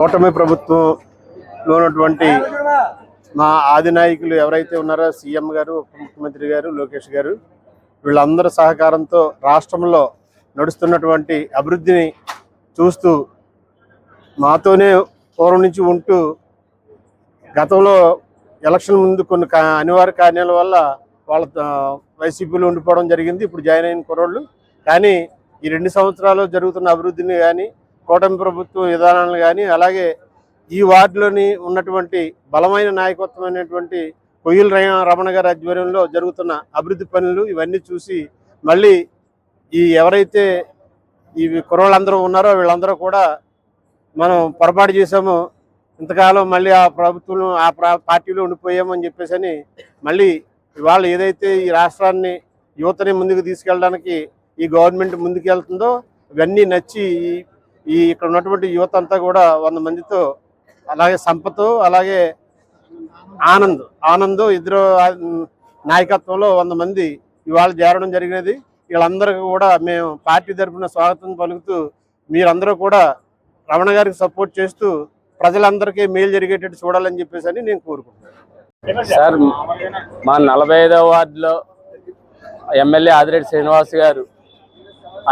కూటమి ప్రభుత్వంలో ఉన్నటువంటి మా ఆది నాయకులు ఎవరైతే ఉన్నారో సీఎం గారు, ఉప ముఖ్యమంత్రి గారు, లోకేష్ గారు, వీళ్ళందరి సహకారంతో రాష్ట్రంలో నడుస్తున్నటువంటి అభివృద్ధిని చూస్తూ మాతోనే పూర్వం నుంచి ఉంటూ గతంలో ఎలక్షన్ ముందు కొన్ని అనివార్య కారణాల వల్ల వాళ్ళ వైసీపీలో ఉండిపోవడం జరిగింది. ఇప్పుడు జాయిన్ అయిన కుర్రోళ్ళు కానీ ఈ 2 సంవత్సరాలు జరుగుతున్న అభివృద్ధిని కానీ, కూటమి ప్రభుత్వ విధానాలను కానీ, అలాగే ఈ వార్డులోని ఉన్నటువంటి బలమైన నాయకత్వమైనటువంటి కొయ్యల రమణ గారి ఆధ్వర్యంలో జరుగుతున్న అభివృద్ధి పనులు ఇవన్నీ చూసి మళ్ళీ ఈ ఎవరైతే ఈ కుర్రోళ్ళందరూ ఉన్నారో వీళ్ళందరూ కూడా మనం పొరపాటు చేసామో, ఇంతకాలం మళ్ళీ ఆ ప్రభుత్వం ఆ పార్టీలో ఉండిపోయామని చెప్పేసి మళ్ళీ ఇవాళ ఏదైతే ఈ రాష్ట్రాన్ని యువతని ముందుకు తీసుకెళ్ళడానికి ఈ గవర్నమెంట్ ముందుకు వెళ్తుందో ఇవన్నీ నచ్చి ఈ ఇక్కడ ఉన్నటువంటి యువత అంతా కూడా 100 మందితో, అలాగే సంపత్, అలాగే ఆనంద్ ఇద్దరు నాయకత్వంలో 100 మంది ఇవాళ చేరడం జరిగినది. వీళ్ళందరికీ కూడా మేము పార్టీ తరఫున స్వాగతం పలుకుతూ మీరందరూ కూడా రమణ గారికి సపోర్ట్ చేస్తూ ప్రజలందరికీ మేలు జరిగేటట్టు చూడాలని చెప్పేసి నేను కోరుకుంటున్నాను. సార్, మా 45వ వార్డులో ఎమ్మెల్యే ఆదిరెడ్డి శ్రీనివాస్ గారు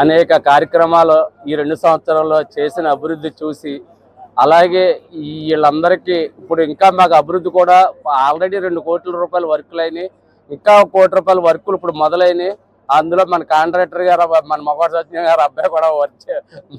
అనేక కార్యక్రమాలు ఈ 2 సంవత్సరాల్లో చేసిన అభివృద్ధి చూసి, అలాగే వీళ్ళందరికీ ఇప్పుడు ఇంకా మాకు అభివృద్ధి కూడా ఆల్రెడీ 2 కోట్ల రూపాయల వర్కులు అయినాయి, ఇంకా 1 కోటి రూపాయల వర్కులు ఇప్పుడు మొదలైనవి. అందులో మన కాంట్రాక్టర్ గారు, మన మొగడు సత్యం గారు అబ్బాయి కూడా వర్క్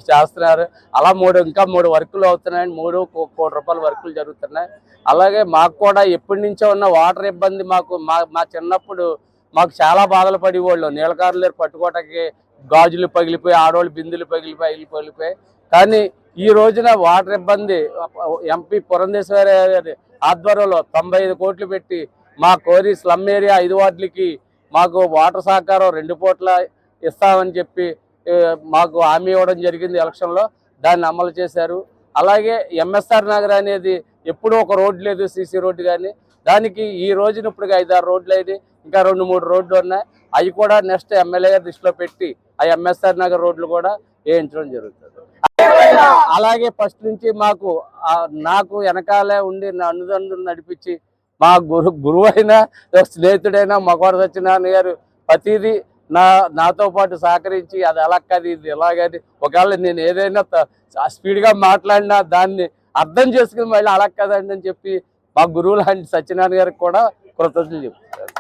చేస్తున్నారు. అలా ఇంకా 3 వర్కులు అవుతున్నాయి. 3 కోటి రూపాయల వర్కులు జరుగుతున్నాయి. అలాగే మాకు కూడా ఎప్పటి నుంచో ఉన్న వాటర్ ఇబ్బంది మా చిన్నప్పుడు మాకు చాలా బాధలు పడేవాళ్ళు. నీళ్ళకారులు పట్టుకోవటానికి గాజులు పగిలిపోయి, ఆడవాళ్ళు బిందులు పగిలిపోయి. కానీ ఈ రోజున వాటర్ ఇబ్బంది ఎంపీ పురంధేశ్వరి గారి ఆధ్వర్యంలో 95 కోట్లు పెట్టి మా కోరి స్లమ్ ఏరియా 5 వార్డులకి మాకు వాటర్ సహకారం 2 పూట్ల ఇస్తామని చెప్పి మాకు హామీ ఇవ్వడం జరిగింది ఎలక్షన్లో. దాన్ని అమలు చేశారు. అలాగే ఎంఎస్ఆర్ నగర్ అనేది ఎప్పుడూ ఒక రోడ్డు లేదు, సీసీ రోడ్డు కానీ. దానికి ఈ రోజున ఇప్పుడు 5-6 రోడ్లు అయినాయి, ఇంకా 2-3 రోడ్లు ఉన్నాయి. అవి కూడా నెక్స్ట్ ఎమ్మెల్యే గారి దృష్టిలో పెట్టి ఆ ఎంఎస్ఆర్ నగర్ రోడ్లు కూడా వేయించడం జరుగుతుంది. అలాగే ఫస్ట్ నుంచి నాకు వెనకాలే ఉండి నా అన్నుదండ్రులు నడిపించి మా గురువు అయినా, స్నేహితుడైనా మగవారు సత్యనారాయణ గారు ప్రతిదీ నాతో పాటు సహకరించి అది అలా కాదు, ఇది ఎలాగని, ఒకవేళ నేను ఏదైనా స్పీడ్గా మాట్లాడినా దాన్ని అర్థం చేసుకుని మళ్ళీ అలా కదండి అని చెప్పి మా గురువు లాంటి సత్యనారాయణ గారికి కూడా కృతజ్ఞతలు చెప్తారు.